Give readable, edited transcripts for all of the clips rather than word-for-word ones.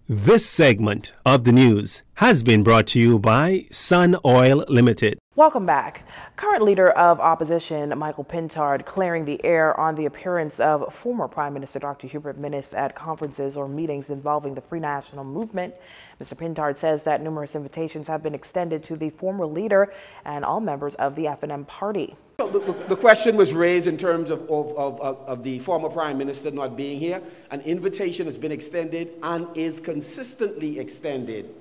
This segment of the news has been brought to you by Sun Oil Limited. Welcome back. Current leader of opposition Michael Pintard clearing the air on the appearance of former Prime Minister Dr. Hubert Minnis at conferences or meetings involving the Free National Movement. Mr. Pintard says that numerous invitations have been extended to the former leader and all members of the F&M party. The question was raised in terms of the former Prime Minister not being here. An invitation has been extended and is consistently extended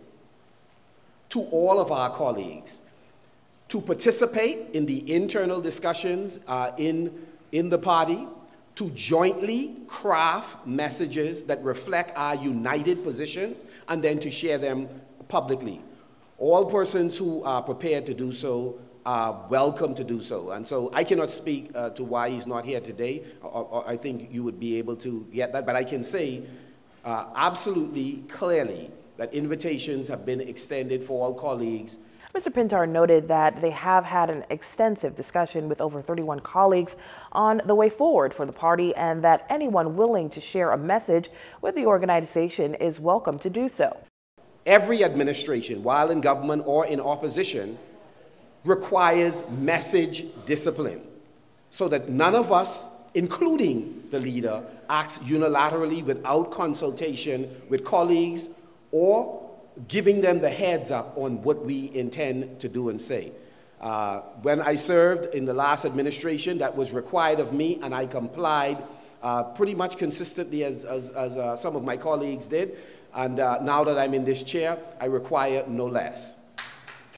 to all of our colleagues to participate in the internal discussions in the party, to jointly craft messages that reflect our united positions, and then to share them publicly. All persons who are prepared to do so are welcome to do so. And so I cannot speak to why he's not here today, or I think you would be able to get that, but I can say absolutely clearly that invitations have been extended for all colleagues. Mr. Pintard noted that they have had an extensive discussion with over 31 colleagues on the way forward for the party, and that anyone willing to share a message with the organization is welcome to do so. Every administration, while in government or in opposition, requires message discipline so that none of us, including the leader, acts unilaterally without consultation with colleagues or giving them the heads up on what we intend to do and say. When I served in the last administration, that was required of me, and I complied pretty much consistently as some of my colleagues did. And now that I'm in this chair, I require no less.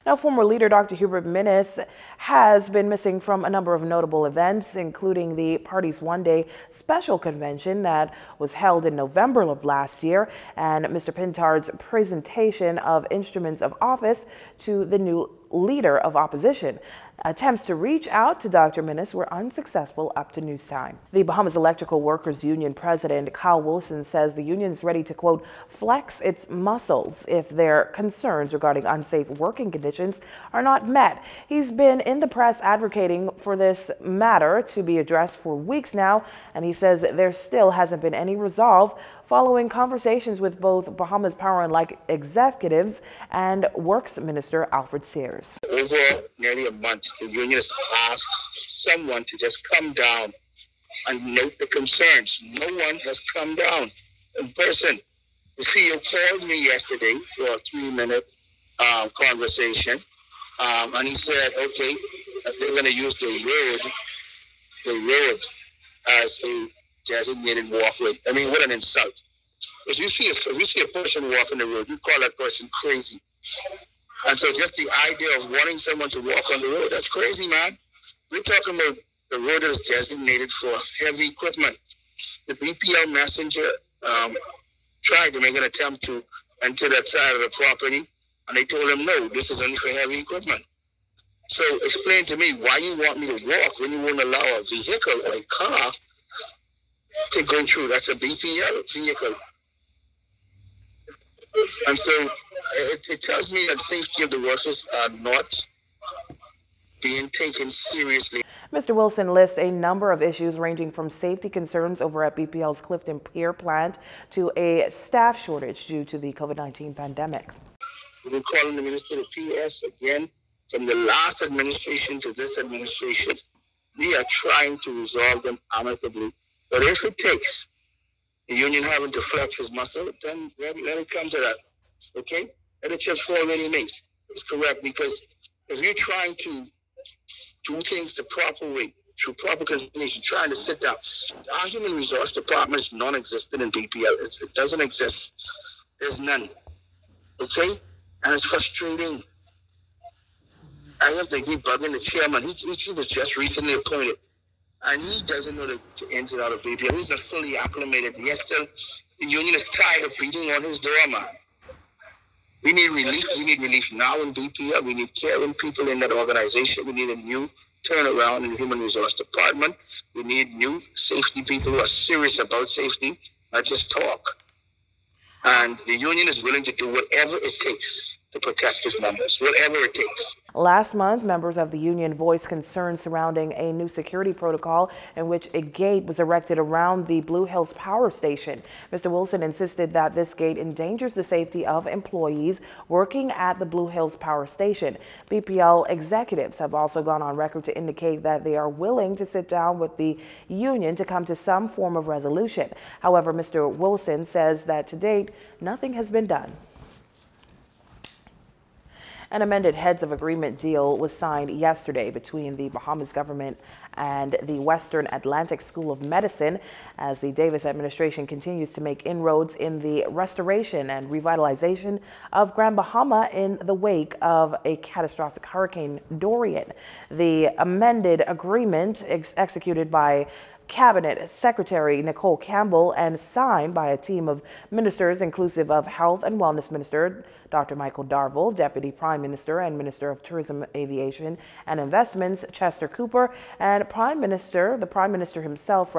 Now, former leader Dr. Hubert Minnis has been missing from a number of notable events, including the party's one-day special convention that was held in November of last year, and Mr. Pintard's presentation of instruments of office to the new leader of opposition. Attempts to reach out to Dr. Minnis were unsuccessful up to news time. The Bahamas Electrical Workers Union President Kyle Wilson says the union is ready to, quote, flex its muscles if their concerns regarding unsafe working conditions are not met. He's been in the press advocating for this matter to be addressed for weeks now, and he says there still hasn't been any resolve following conversations with both Bahamas Power and Light executives and Works Minister Alfred Sears. Over nearly a month, the union has asked someone to just come down and note the concerns. No one has come down in person. The CEO called me yesterday for a 3-minute conversation, and he said, okay, they're going to use the road as a designated walkway. I mean, what an insult. If you see a person walking the road, you call that person crazy. And so just the idea of wanting someone to walk on the road, that's crazy, man. We're talking about the road that is designated for heavy equipment. The BPL messenger tried to make an attempt to enter that side of the property, and they told him, no, this is only for heavy equipment. So explain to me why you want me to walk when you won't allow a vehicle, a car, to go through. That's a BPL vehicle. And so it tells me that safety of the workers are not being taken seriously. Mr. Wilson lists a number of issues ranging from safety concerns over at BPL's Clifton Pier plant to a staff shortage due to the COVID-19 pandemic. We've been calling the Minister of PS again. From the last administration to this administration, we are trying to resolve them amicably. But if it takes the union having to flex his muscle, then let it come to that, okay? Let the chips fall where they may. It's correct, because if you're trying to do things the proper way, through proper coordination, trying to sit down, our human resource department is non-existent in BPL. It doesn't exist. There's none, okay? And it's frustrating. I have to keep bugging the chairman. He was just recently appointed, and he doesn't know the ins and outs of BPL. He's not fully acclimated. Yet still, the union is tired of beating on his door, man. We need relief. We need relief now in BPL. We need caring people in that organization. We need a new turnaround in the human resource department. We need new safety people who are serious about safety, not just talk. And the union is willing to do whatever it takes. to protect his members, whatever it takes. Last month, members of the union voiced concerns surrounding a new security protocol in which a gate was erected around the Blue Hills power station. Mr. Wilson insisted that this gate endangers the safety of employees working at the Blue Hills power station. BPL executives have also gone on record to indicate that they are willing to sit down with the union to come to some form of resolution. However, Mr. Wilson says that to date, nothing has been done. An amended heads of agreement deal was signed yesterday between the Bahamas government and the Western Atlantic School of Medicine as the Davis administration continues to make inroads in the restoration and revitalization of Grand Bahama in the wake of a catastrophic Hurricane Dorian. The amended agreement executed by Cabinet Secretary Nicole Campbell and signed by a team of ministers inclusive of Health and Wellness Minister Dr. Michael Darville, Deputy Prime Minister and Minister of Tourism, Aviation and Investments Chester Cooper, and the Prime Minister himself,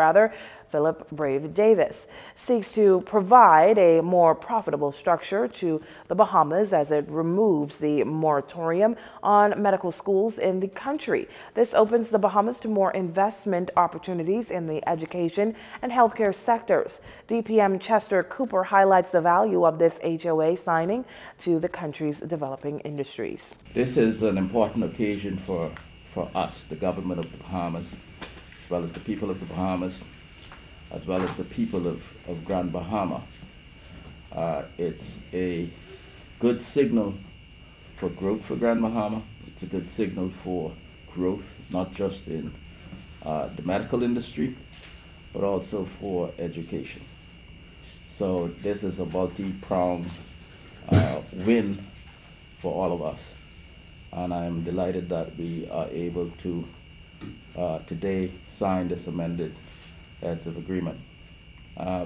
Philip Brave Davis, seeks to provide a more profitable structure to the Bahamas as it removes the moratorium on medical schools in the country. This opens the Bahamas to more investment opportunities in the education and healthcare sectors. DPM Chester Cooper highlights the value of this HOA signing to the country's developing industries. This is an important occasion for us, the government of the Bahamas, as well as the people of the Bahamas, as well as the people of Grand Bahama. It's a good signal for growth for Grand Bahama. It's a good signal for growth, not just in the medical industry, but also for education. So this is a multi-pronged win for all of us. And I'm delighted that we are able to today sign this amended heads of agreement.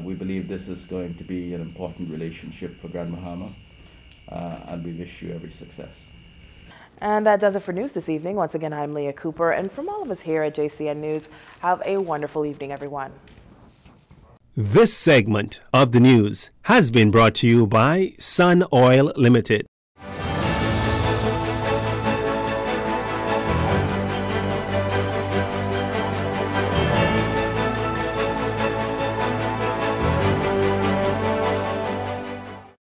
We believe this is going to be an important relationship for Grand Bahama, and we wish you every success. And that does it for news this evening. Once again, I'm Leah Cooper, and from all of us here at JCN News, have a wonderful evening, everyone. This segment of the news has been brought to you by Sun Oil Limited.